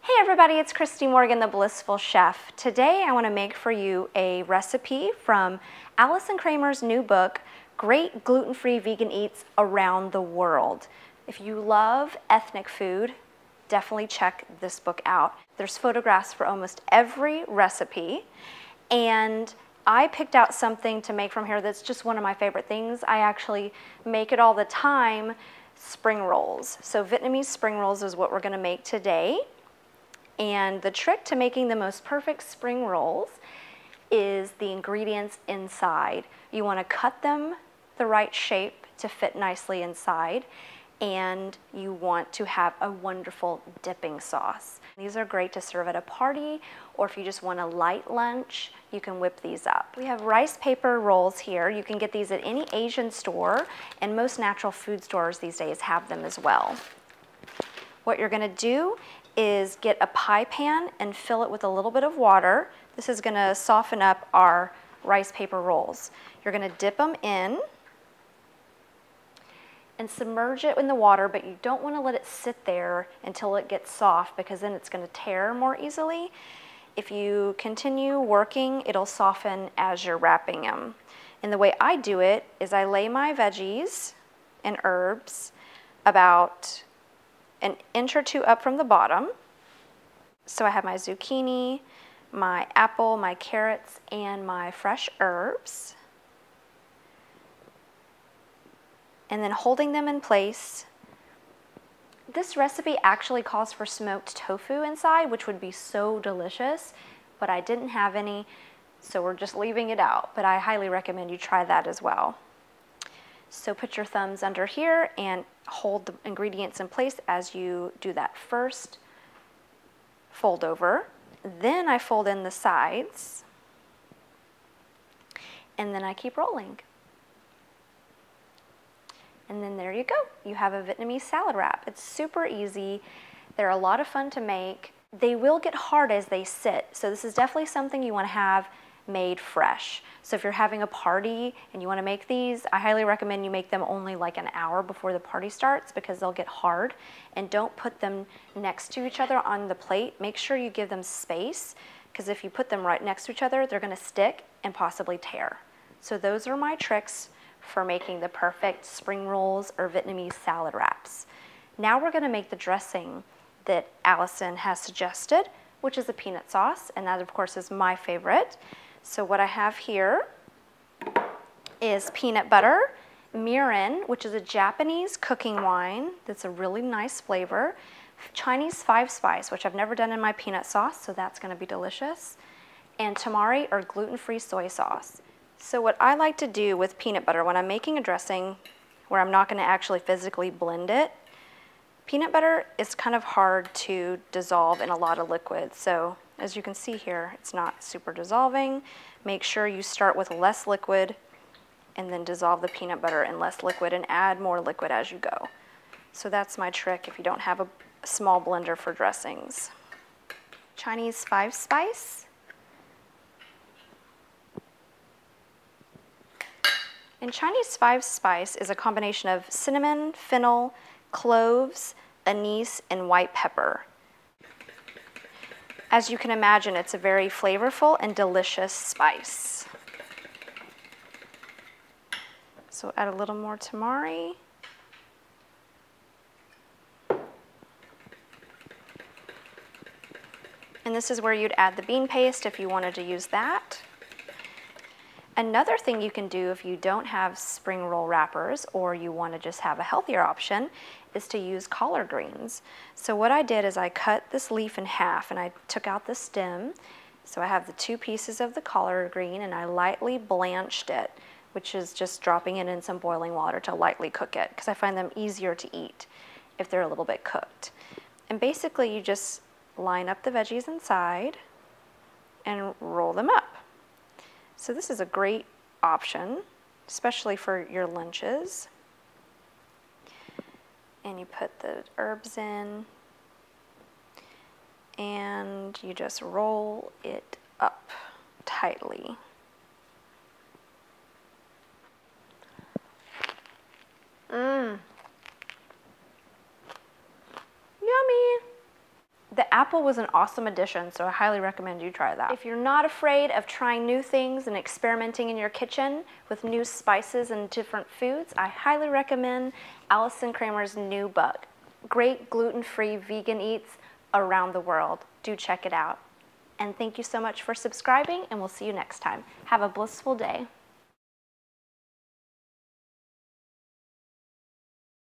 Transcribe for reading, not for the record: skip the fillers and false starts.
Hey everybody, it's Christy Morgan, the Blissful Chef. Today I want to make for you a recipe from Allyson Kramer's new book, Great Gluten-Free Vegan Eats Around the World. If you love ethnic food, definitely check this book out. There's photographs for almost every recipe, and I picked out something to make from here that's just one of my favorite things. I actually make it all the time, spring rolls. So Vietnamese spring rolls is what we're going to make today. And the trick to making the most perfect spring rolls is the ingredients inside. You want to cut them the right shape to fit nicely inside, and you want to have a wonderful dipping sauce. These are great to serve at a party, or if you just want a light lunch, you can whip these up. We have rice paper rolls here. You can get these at any Asian store, and most natural food stores these days have them as well. What you're going to do is get a pie pan and fill it with a little bit of water. This is going to soften up our rice paper rolls. You're going to dip them in and submerge it in the water, but you don't want to let it sit there until it gets soft, because then it's going to tear more easily. If you continue working, it'll soften as you're wrapping them. And the way I do it is I lay my veggies and herbs about an inch or two up from the bottom. So I have my zucchini, my apple, my carrots, and my fresh herbs. And then holding them in place. This recipe actually calls for smoked tofu inside, which would be so delicious, but I didn't have any, so we're just leaving it out. But I highly recommend you try that as well. So put your thumbs under here and hold the ingredients in place as you do that first fold over. Then I fold in the sides, and then I keep rolling. And then there you go. You have a Vietnamese salad wrap. It's super easy. They're a lot of fun to make. They will get hard as they sit, so this is definitely something you want to have made fresh. So if you're having a party and you want to make these, I highly recommend you make them only like an hour before the party starts, because they'll get hard. And don't put them next to each other on the plate. Make sure you give them space, because if you put them right next to each other, they're going to stick and possibly tear. So those are my tricks for making the perfect spring rolls or Vietnamese salad wraps. Now we're going to make the dressing that Allyson has suggested, which is a peanut sauce, and that of course is my favorite. So what I have here is peanut butter, mirin, which is a Japanese cooking wine that's a really nice flavor, Chinese 5-spice, which I've never done in my peanut sauce, so that's going to be delicious, and tamari, or gluten-free soy sauce. So what I like to do with peanut butter when I'm making a dressing where I'm not going to actually physically blend it, peanut butter is kind of hard to dissolve in a lot of liquid. So as you can see here, it's not super dissolving. Make sure you start with less liquid and then dissolve the peanut butter in less liquid and add more liquid as you go. So that's my trick if you don't have a small blender for dressings. Chinese 5-spice. And Chinese 5-spice is a combination of cinnamon, fennel, cloves, anise, and white pepper. As you can imagine, it's a very flavorful and delicious spice. So add a little more tamari. And this is where you'd add the bean paste if you wanted to use that. Another thing you can do if you don't have spring roll wrappers, or you want to just have a healthier option, is to use collard greens. So what I did is I cut this leaf in half and I took out the stem. So I have the 2 pieces of the collard green, and I lightly blanched it, which is just dropping it in some boiling water to lightly cook it, because I find them easier to eat if they're a little bit cooked. And basically you just line up the veggies inside and roll them up. So this is a great option, especially for your lunches. And you put the herbs in, and you just roll it up tightly. Yummy! The apple was an awesome addition, so I highly recommend you try that. If you're not afraid of trying new things and experimenting in your kitchen with new spices and different foods, I highly recommend Allyson Kramer's new book, Great Gluten-Free Vegan Eats Around the World. Do check it out. And thank you so much for subscribing, and we'll see you next time. Have a blissful day.